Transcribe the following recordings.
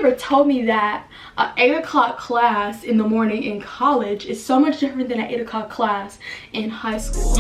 ever told me that an 8 o'clock class in the morning in college is so much different than an 8 o'clock class in high school.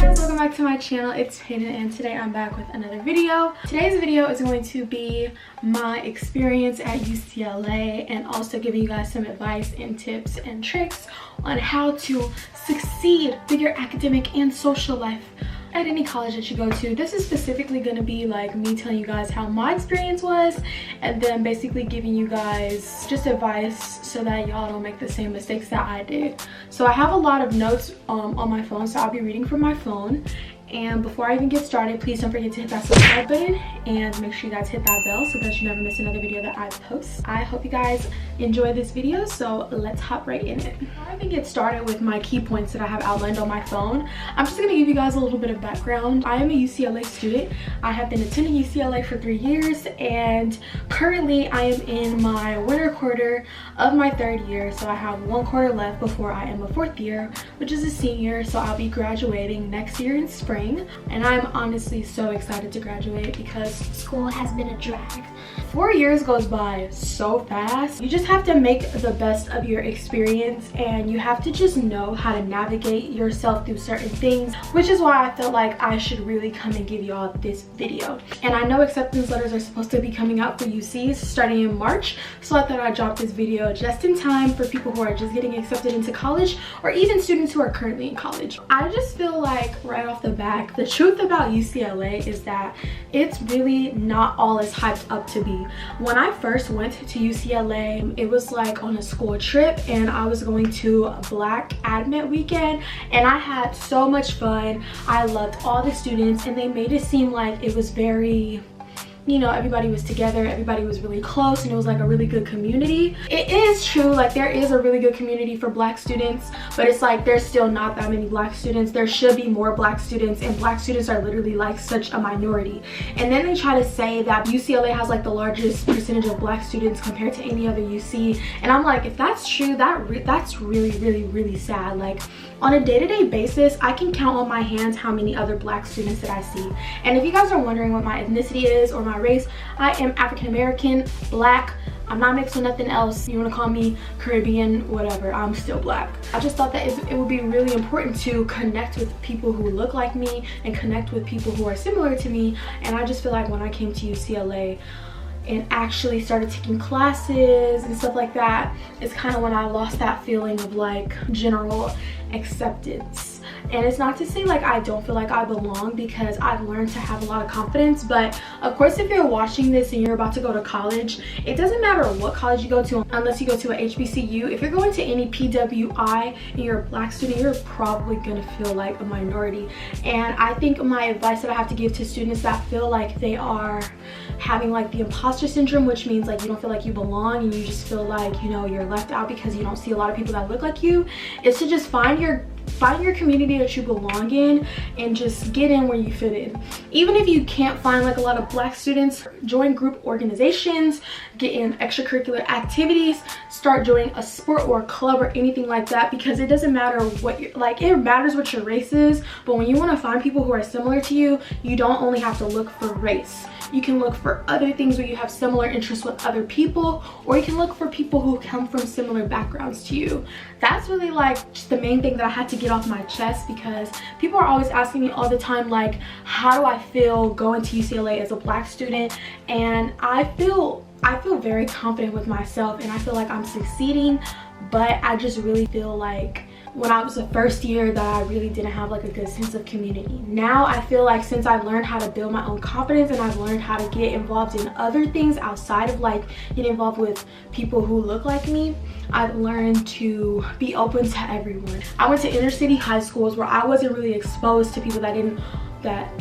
Welcome back to my channel. It's Hayden and today I'm back with another video. Today's video is going to be my experience at UCLA and also giving you guys some advice and tips and tricks on how to succeed with your academic and social life at any college that you go to. This is specifically going to be like me telling you guys how my experience was and then basically giving you guys just advice so that y'all don't make the same mistakes that I did. So I have a lot of notes on my phone, so I'll be reading from my phone. And before I even get started, please don't forget to hit that subscribe button and make sure you guys hit that bell so that you never miss another video that I post. I hope you guys enjoy this video, so let's hop right in it. Before I even get started with my key points that I have outlined on my phone, I'm just going to give you guys a little bit of background. I am a UCLA student. I have been attending UCLA for 3 years and currently I am in my winter quarter of my 3rd year, so I have 1 quarter left before I am a 4th year, which is a senior, so I'll be graduating next year in spring. And I'm honestly so excited to graduate because school has been a drag. 4 years goes by so fast. You just have to make the best of your experience and you have to just know how to navigate yourself through certain things, which is why I felt like I should really come and give y'all this video. And I know acceptance letters are supposed to be coming out for UCs starting in March, so I thought I'd drop this video just in time for people who are just getting accepted into college or even students who are currently in college. I just feel like right off the bat, the truth about UCLA is that it's really not all as hyped up to be. When I first went to UCLA, it was like on a school trip and I was going to a Black Admit weekend and I had so much fun. I loved all the students and they made it seem like it was very, you know, everybody was together, everybody was really close, and it was like a really good community. It is true, like there is a really good community for Black students, but it's like there's still not that many Black students. There should be more Black students, and Black students are literally like such a minority. And then they try to say that UCLA has like the largest percentage of Black students compared to any other UC, and I'm like, if that's true, that's really sad. Like on a day-to-day basis, I can count on my hands how many other Black students that I see. And if you guys are wondering what my ethnicity is or my race, I am African American, Black. I'm not mixed with nothing else. You want to call me Caribbean, whatever, I'm still Black. I just thought that it would be really important to connect with people who look like me and connect with people who are similar to me. And I just feel like when I came to UCLA and actually started taking classes and stuff like that, it's kind of when I lost that feeling of like general acceptance. And it's not to say like I don't feel like I belong, because I've learned to have a lot of confidence. But of course, if you're watching this and you're about to go to college, it doesn't matter what college you go to unless you go to a HBCU. If you're going to any PWI and you're a Black student, you're probably gonna feel like a minority. And I think my advice that I have to give to students that feel like they are having like the imposter syndrome, which means like you don't feel like you belong and you just feel like, you know, you're left out because you don't see a lot of people that look like you, is to just find your community that you belong in and just get in where you fit in. Even if you can't find like a lot of Black students, join group organizations, get in extracurricular activities, start joining a sport or a club or anything like that, because it doesn't matter what you're like, it matters what your race is, but when you want to find people who are similar to you, you don't only have to look for race. You can look for other things where you have similar interests with other people, or you can look for people who come from similar backgrounds to you. That's really like just the main thing that I had to get off my chest, because people are always asking me all the time like, how do I feel going to UCLA as a Black student? And I feel very confident with myself and I feel like I'm succeeding, but I just really feel like when I was the first year that I really didn't have like a good sense of community. Now I feel like since I've learned how to build my own confidence and I've learned how to get involved in other things outside of like getting involved with people who look like me, I've learned to be open to everyone. I went to inner city high schools where I wasn't really exposed to people that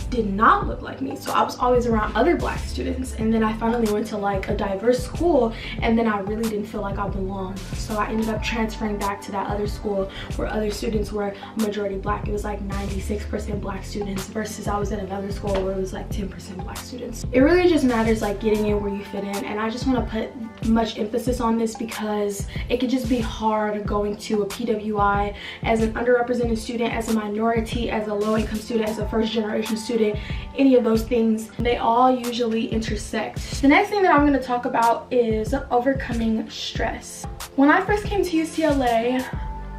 did not look like me, so I was always around other Black students. And then I finally went to like a diverse school and then I really didn't feel like I belonged, so I ended up transferring back to that other school where other students were majority Black. It was like 96% Black students versus I was at another school where it was like 10% Black students. It really just matters like getting in where you fit in, and I just want to put much emphasis on this because it could just be hard going to a PWI as an underrepresented student, as a minority, as a low-income student, as a first-generation student. Any of those things, they all usually intersect. The next thing that I'm going to talk about is overcoming stress. When I first came to UCLA,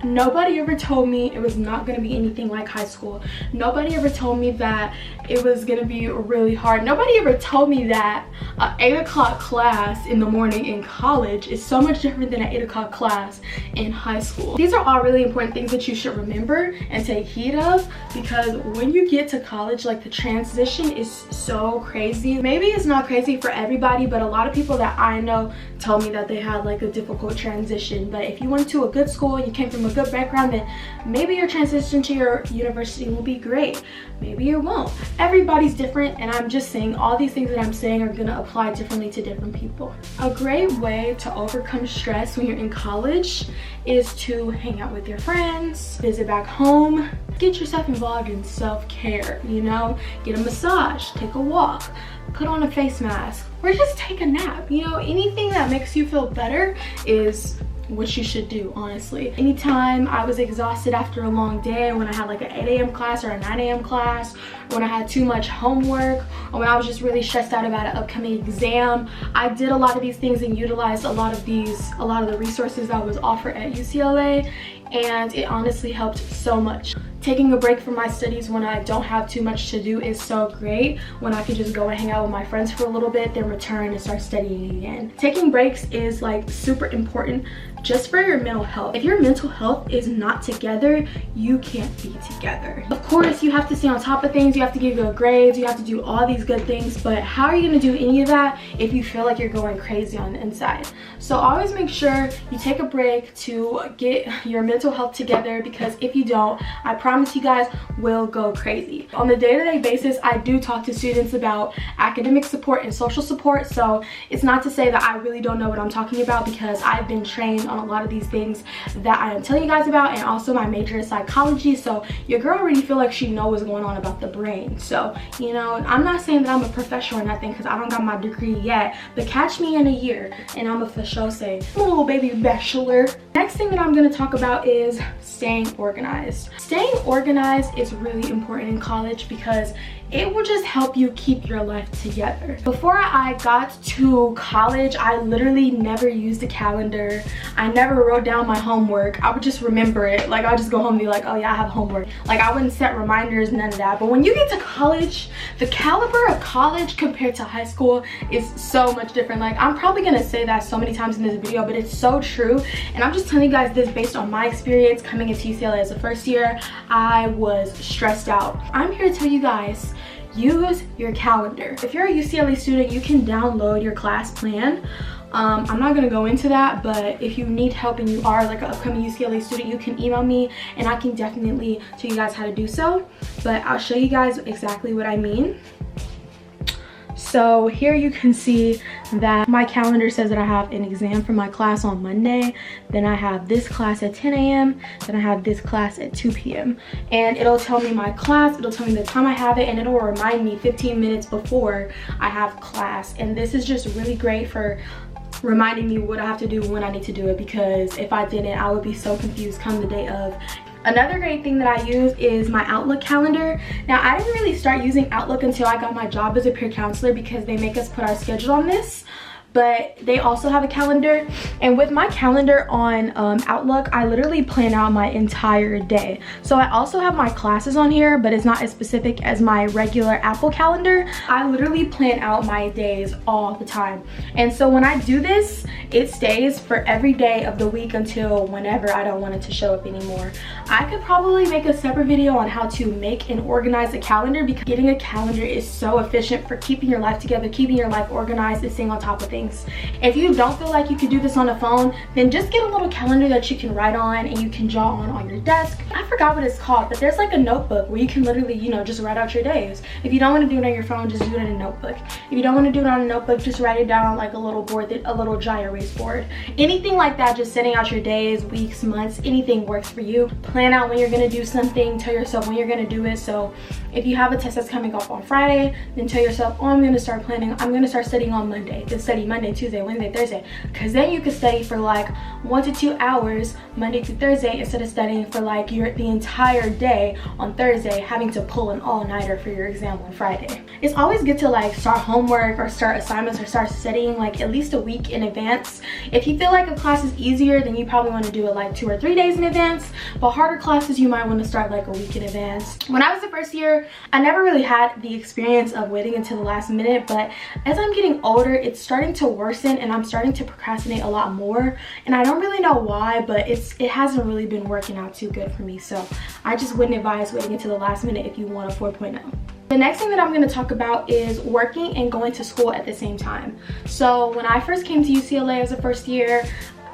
nobody ever told me it was not going to be anything like high school. Nobody ever told me that it was going to be really hard. Nobody ever told me that an 8 o'clock class in the morning in college is so much different than an 8 o'clock class in high school. These are all really important things that you should remember and take heed of, because when you get to college, like, the transition is so crazy. Maybe it's not crazy for everybody, but a lot of people that I know told me that they had like a difficult transition. But if you went to a good school and you came from a good background, then maybe your transition to your university will be great. Maybe it won't. Everybody's different, and I'm just saying all these things that I'm saying are gonna apply differently to different people. A great way to overcome stress when you're in college is to hang out with your friends, visit back home, get yourself involved in self-care, you know, get a massage, take a walk, put on a face mask, or just take a nap. You know, anything that makes you feel better is what you should do, honestly. Anytime I was exhausted after a long day, when I had like an 8 a.m. class or a 9 a.m. class, when I had too much homework, or when I was just really stressed out about an upcoming exam, I did a lot of these things and utilized a lot of the resources that was offered at UCLA, and it honestly helped so much. Taking a break from my studies when I don't have too much to do is so great, when I can just go and hang out with my friends for a little bit, then return and start studying again. Taking breaks is like super important just for your mental health. If your mental health is not together, you can't be together. Of course, you have to stay on top of things, you have to get good grades, you have to do all these good things, but how are you gonna do any of that if you feel like you're going crazy on the inside? So always make sure you take a break to get your mental health together, because if you don't, I promise you guys will go crazy. On a day-to-day basis, I do talk to students about academic support and social support, so it's not to say that I really don't know what I'm talking about, because I've been trained on a lot of these things that I am telling you guys about, and also my major is psychology, so your girl already feel like she knows what's going on about the brain. So, you know, I'm not saying that I'm a professional or nothing, because I don't got my degree yet, but catch me in a year and I'm a for sure say, oh baby bachelor. Next thing that I'm going to talk about is staying organized. Staying organized is really important in college because it will just help you keep your life together. Before I got to college, I literally never used a calendar. I never wrote down my homework. I would just remember it. Like, I'll just go home and be like, oh yeah, I have homework. Like, I wouldn't set reminders, none of that. But when you get to college, the caliber of college compared to high school is so much different. Like, I'm probably gonna say that so many times in this video, but it's so true. And I'm just telling you guys this based on my experience coming into UCLA as a first year. I was stressed out. I'm here to tell you guys, use your calendar. If you're a UCLA student, you can download your class plan. I'm not gonna go into that, but if you need help and you are like an upcoming UCLA student, you can email me and I can definitely tell you guys how to do so. But I'll show you guys exactly what I mean. So here you can see that my calendar says that I have an exam for my class on Monday, then I have this class at 10 a.m, then I have this class at 2 p.m. and it'll tell me my class, it'll tell me the time I have it, and it'll remind me 15 minutes before I have class. And this is just really great for reminding me what I have to do when I need to do it, because if I didn't, I would be so confused come the day of. Another great thing that I use is my Outlook calendar. Now, I didn't really start using Outlook until I got my job as a peer counselor, because they make us put our schedule on this. But they also have a calendar, and with my calendar on Outlook, I literally plan out my entire day. So I also have my classes on here, but it's not as specific as my regular Apple calendar. I literally plan out my days all the time, and so when I do this, it stays for every day of the week until whenever I don't want it to show up anymore. I could probably make a separate video on how to make and organize a calendar, because getting a calendar is so efficient for keeping your life together, keeping your life organized, and staying on top of things. If you don't feel like you can do this on a phone, then just get a little calendar that you can write on and you can draw on your desk. I forgot what it's called, but there's like a notebook where you can literally, you know, just write out your days. If you don't want to do it on your phone, just do it in a notebook. If you don't want to do it on a notebook, just write it down on like a little board, a little dry erase board. Anything like that, just setting out your days, weeks, months, anything works for you. Plan out when you're going to do something, tell yourself when you're going to do it. So if you have a test that's coming up on Friday, then tell yourself, oh, I'm going to start planning, I'm going to start studying on Monday, then study Monday, Tuesday, Wednesday, Thursday, because then you could study for like 1 to 2 hours Monday through Thursday instead of studying for like the entire day on Thursday, having to pull an all-nighter for your exam on Friday. It's always good to like start homework or start assignments or start studying like at least a week in advance. If you feel like a class is easier, then you probably want to do it like 2 or 3 days in advance, but harder classes you might want to start like a week in advance. When I was the first year, I never really had the experience of waiting until the last minute, but as I'm getting older, it's starting to worsen and I'm starting to procrastinate a lot more, and I don't really know why, but it hasn't really been working out too good for me. So I just wouldn't advise waiting until the last minute if you want a 4.0. The next thing that I'm going to talk about is working and going to school at the same time. So when I first came to UCLA as a first year,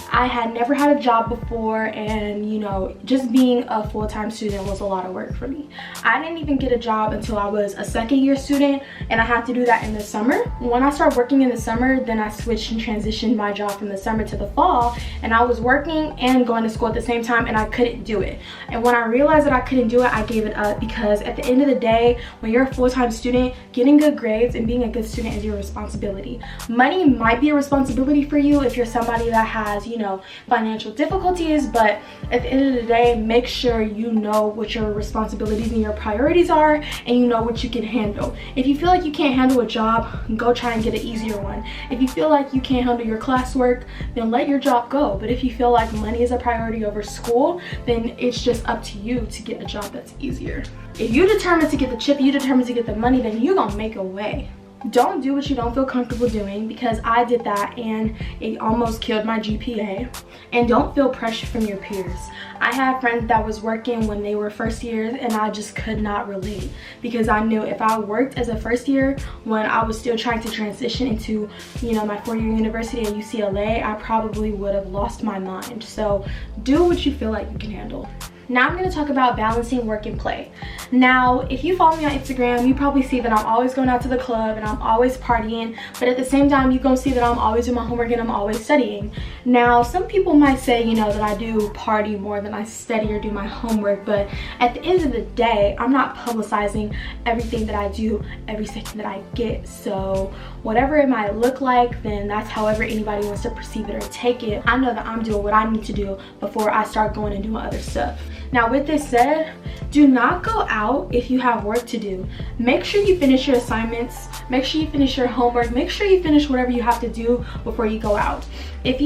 I had never had a job before, and you know, just being a full-time student was a lot of work for me. I didn't even get a job until I was a second-year student, and I had to do that in the summer. When I started working in the summer, then I switched and transitioned my job from the summer to the fall, and I was working and going to school at the same time, and I couldn't do it. And when I realized that I couldn't do it, I gave it up, because at the end of the day, when you're a full-time student, getting good grades and being a good student is your responsibility. Money might be a responsibility for you if you're somebody that has, you know, financial difficulties, but at the end of the day, make sure you know what your responsibilities and your priorities are, and you know what you can handle. If you feel like you can't handle a job, go try and get an easier one. If you feel like you can't handle your classwork, then let your job go. But if you feel like money is a priority over school, then it's just up to you to get a job that's easier. If you're determined to get the chip, you're determined to get the money, then you're gonna make a way. Don't do what you don't feel comfortable doing, because I did that and it almost killed my GPA. And don't feel pressure from your peers. I had friends that was working when they were first years, and I just could not relate, because I knew if I worked as a first year when I was still trying to transition into, you know, my 4-year university at UCLA, I probably would have lost my mind. So do what you feel like you can handle. Now I'm going to talk about balancing work and play. Now, if you follow me on Instagram, you probably see that I'm always going out to the club and I'm always partying, but at the same time, you're going to see that I'm always doing my homework and I'm always studying. Now, some people might say, you know, that I do party more than I study or do my homework, but at the end of the day, I'm not publicizing everything that I do every second that I get. So whatever it might look like, then that's however anybody wants to perceive it or take it. I know that I'm doing what I need to do before I start going and doing other stuff. Now, with this said, do not go out if you have work to do. Make sure you finish your assignments, make sure you finish your homework, make sure you finish whatever you have to do before you go out. If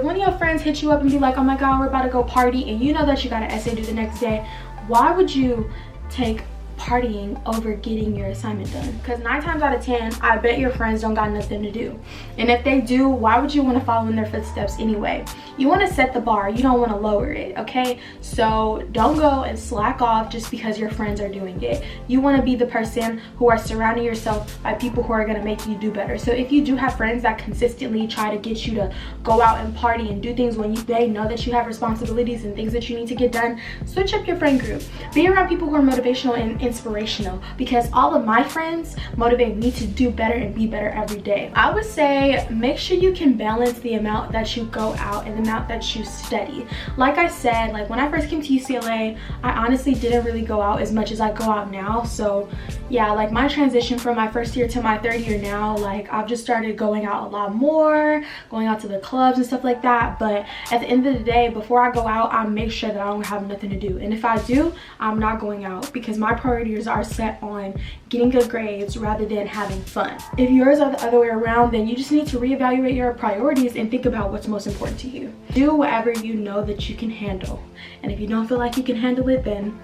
one of your friends hits you up and be like, oh my god, we're about to go party, and you know that you got an essay due the next day, why would you take partying over getting your assignment done? Because 9 times out of 10, I bet your friends don't got nothing to do. And if they do, why would you want to follow in their footsteps anyway? You want to set the bar, you don't want to lower it, okay? So don't go and slack off just because your friends are doing it. You want to be the person who are surrounding yourself by people who are going to make you do better. So if you do have friends that consistently try to get you to go out and party and do things when they know that you have responsibilities and things that you need to get done, switch up your friend group. Be around people who are motivational and inspirational, because all of my friends motivate me to do better and be better every day. I would say make sure you can balance the amount that you go out and the amount that you study. Like I said, like when I first came to UCLA, I honestly didn't really go out as much as I go out now. So yeah, like my transition from my first year to my third year now, like I've just started going out a lot more, going out to the clubs and stuff like that. But at the end of the day, before I go out, I make sure that I don't have nothing to do. And if I do, I'm not going out, because my priorities are set on getting good grades rather than having fun. If yours are the other way around, then you just need to reevaluate your priorities and think about what's most important to you. Do whatever you know that you can handle. And if you don't feel like you can handle it, then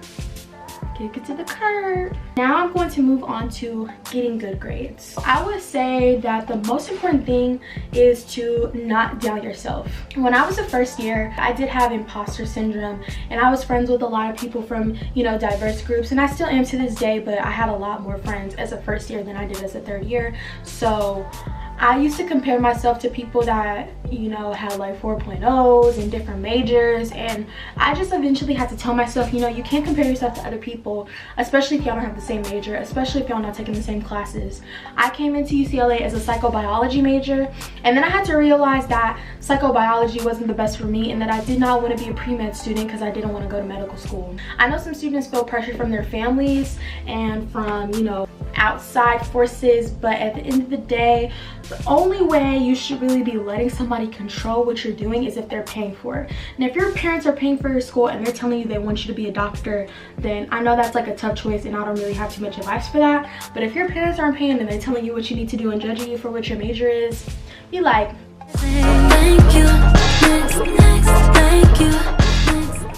kick it to the curb. Now I'm going to move on to getting good grades. I would say that the most important thing is to not doubt yourself. When I was a first year, I did have imposter syndrome, and I was friends with a lot of people from, you know, diverse groups, and I still am to this day, but I had a lot more friends as a first year than I did as a third year. So I used to compare myself to people that, you know, had like 4.0s and different majors, and I just eventually had to tell myself, you know, you can't compare yourself to other people, especially if y'all don't have the same major, especially if y'all not taking the same classes. I came into UCLA as a psychobiology major, and then I had to realize that psychobiology wasn't the best for me, and that I did not want to be a pre-med student because I didn't want to go to medical school. I know some students feel pressure from their families and from, you know, outside forces, but at the end of the day, the only way you should really be letting somebody control what you're doing is if they're paying for it. And if your parents are paying for your school and they're telling you they want you to be a doctor, then I know that's like a tough choice and I don't really have too much advice for that. But if your parents aren't paying and they're telling you what you need to do and judging you for what your major is, be like, thank you. Thank you.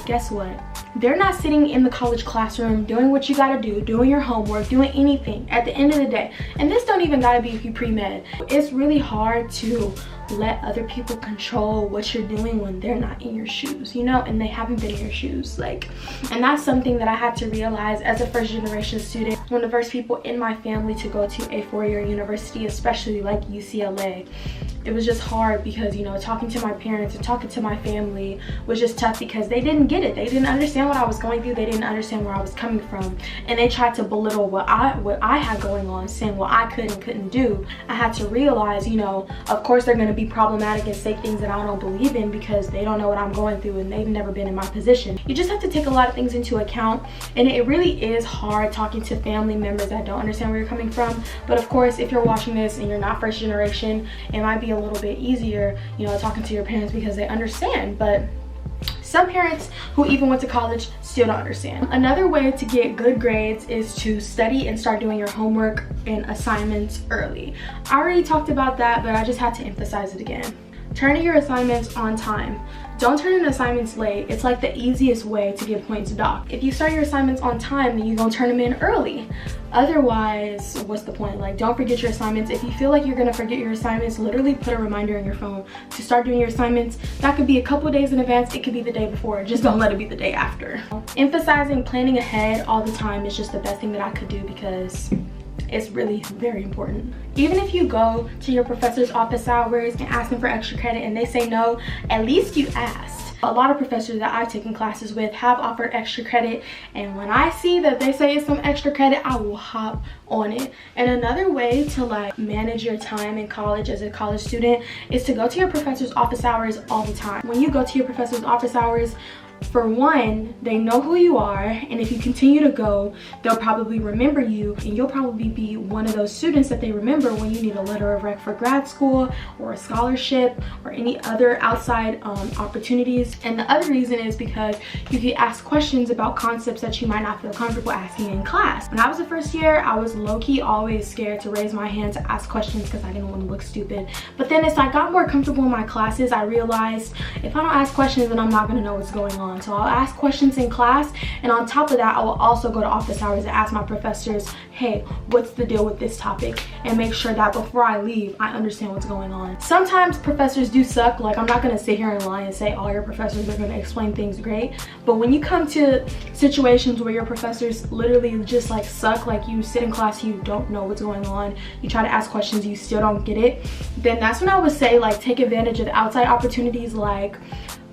Guess what? They're not sitting in the college classroom doing what you gotta do, doing your homework, doing anything at the end of the day. And this don't even gotta be if you pre-med. It's really hard to let other people control what you're doing when they're not in your shoes, you know, and they haven't been in your shoes. Like, and that's something that I had to realize as a first generation student, one of the first people in my family to go to a four-year university, especially like UCLA. It was just hard because, you know, talking to my parents and talking to my family was just tough because they didn't get it. They didn't understand what I was going through. They didn't understand where I was coming from. And they tried to belittle what I had going on, saying what I could and couldn't do. I had to realize, you know, of course they're going to be problematic and say things that I don't believe in because they don't know what I'm going through and they've never been in my position. You just have to take a lot of things into account. And it really is hard talking to family members that don't understand where you're coming from. But of course, if you're watching this and you're not first generation, it might be a little bit easier, you know, talking to your parents because they understand. But some parents who even went to college still don't understand. Another way to get good grades is to study and start doing your homework and assignments early. I already talked about that, but I just had to emphasize it again. Turn in your assignments on time. Don't turn in assignments late. It's like the easiest way to get points docked. If you start your assignments on time, then you're gonna turn them in early. Otherwise, what's the point? Like, don't forget your assignments. If you feel like you're gonna forget your assignments, literally put a reminder on your phone to start doing your assignments. That could be a couple days in advance. It could be the day before. Just don't let it be the day after. Emphasizing planning ahead all the time is just the best thing that I could do because it's really very important. Even if you go to your professor's office hours and ask them for extra credit and they say no, at least you asked. A lot of professors that I've taken classes with have offered extra credit, and when I see that they say it's some extra credit, I will hop on it. And another way to like manage your time in college as a college student is to go to your professor's office hours all the time. When you go to your professor's office hours, for one, they know who you are, and if you continue to go, they'll probably remember you, and you'll probably be one of those students that they remember when you need a letter of rec for grad school or a scholarship or any other outside opportunities. And the other reason is because you get asked questions about concepts that you might not feel comfortable asking in class. When I was a first year, I was low-key always scared to raise my hand to ask questions because I didn't want to look stupid. But then as I got more comfortable in my classes, I realized if I don't ask questions, then I'm not going to know what's going on. So I'll ask questions in class, and on top of that, I will also go to office hours and ask my professors, hey, what's the deal with this topic, and make sure that before I leave, I understand what's going on. Sometimes professors do suck. Like, I'm not going to sit here and lie and say all your professors are going to explain things great, but when you come to situations where your professors literally just like suck, like you sit in class, you don't know what's going on, you try to ask questions, you still don't get it, then that's when I would say like take advantage of outside opportunities like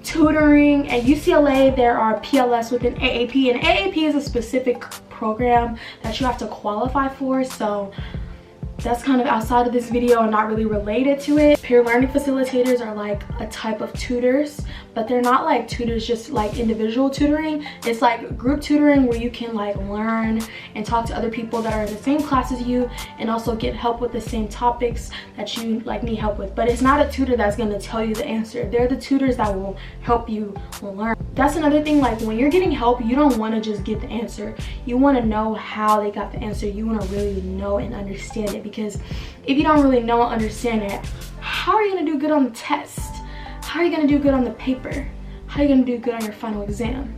tutoring. At UCLA, there are PLS with an AAP, and AAP is a specific program that you have to qualify for, so that's kind of outside of this video and not really related to it. Peer learning facilitators are like a type of tutors, but they're not like tutors just like individual tutoring. It's like group tutoring where you can like learn and talk to other people that are in the same class as you and also get help with the same topics that you like need help with. But it's not a tutor that's going to tell you the answer. They're the tutors that will help you learn. That's another thing, like when you're getting help, you don't want to just get the answer. You want to know how they got the answer. You want to really know and understand it, because if you don't really know and understand it, how are you going to do good on the test? How are you going to do good on the paper? How are you going to do good on your final exam?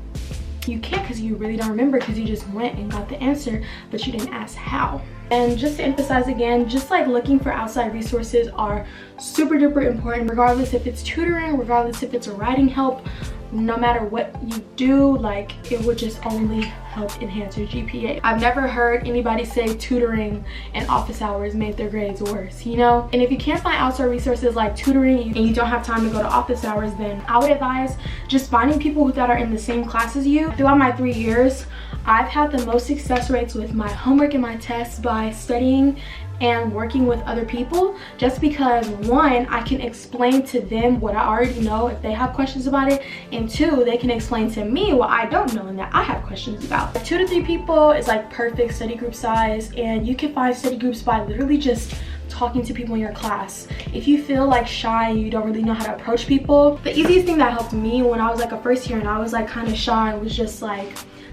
You can't, because you really don't remember, because you just went and got the answer, but you didn't ask how. And just to emphasize again, just like looking for outside resources are super duper important, regardless if it's tutoring, regardless if it's a writing help, no matter what you do, like it would just only help enhance your GPA. I've never heard anybody say tutoring and office hours made their grades worse, you know? And if you can't find outside resources like tutoring and you don't have time to go to office hours, then I would advise just finding people that are in the same class as you. Throughout my 3 years, I've had the most success rates with my homework and my tests by studying and working with other people, just because one, I can explain to them what I already know if they have questions about it, and two, they can explain to me what I don't know and that I have questions about. 2 to 3 people is like perfect study group size, and you can find study groups by literally just talking to people in your class. If you feel like shy and you don't really know how to approach people, the easiest thing that helped me when I was like a first year and I was like kind of shy was just like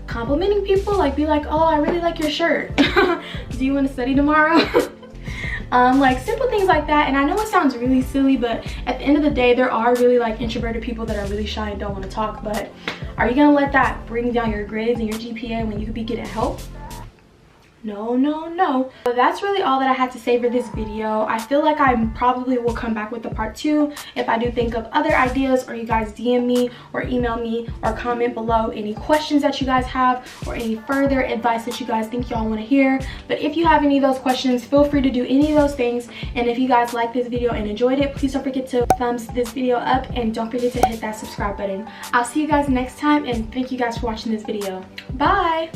complimenting people, like be like, oh, I really like your shirt. Do you want to study tomorrow? Like simple things like that. And I know it sounds really silly, but at the end of the day, there are really like introverted people that are really shy and don't want to talk. But are you gonna let that bring down your grades and your GPA when you could be getting help? No, no, no. So that's really all that I had to say for this video. I feel like I probably will come back with a part 2 if I do think of other ideas, or you guys DM me or email me or comment below any questions that you guys have or any further advice that you guys think y'all want to hear. But if you have any of those questions, feel free to do any of those things. And if you guys like this video and enjoyed it, please don't forget to thumbs this video up and don't forget to hit that subscribe button. I'll see you guys next time, and thank you guys for watching this video. Bye.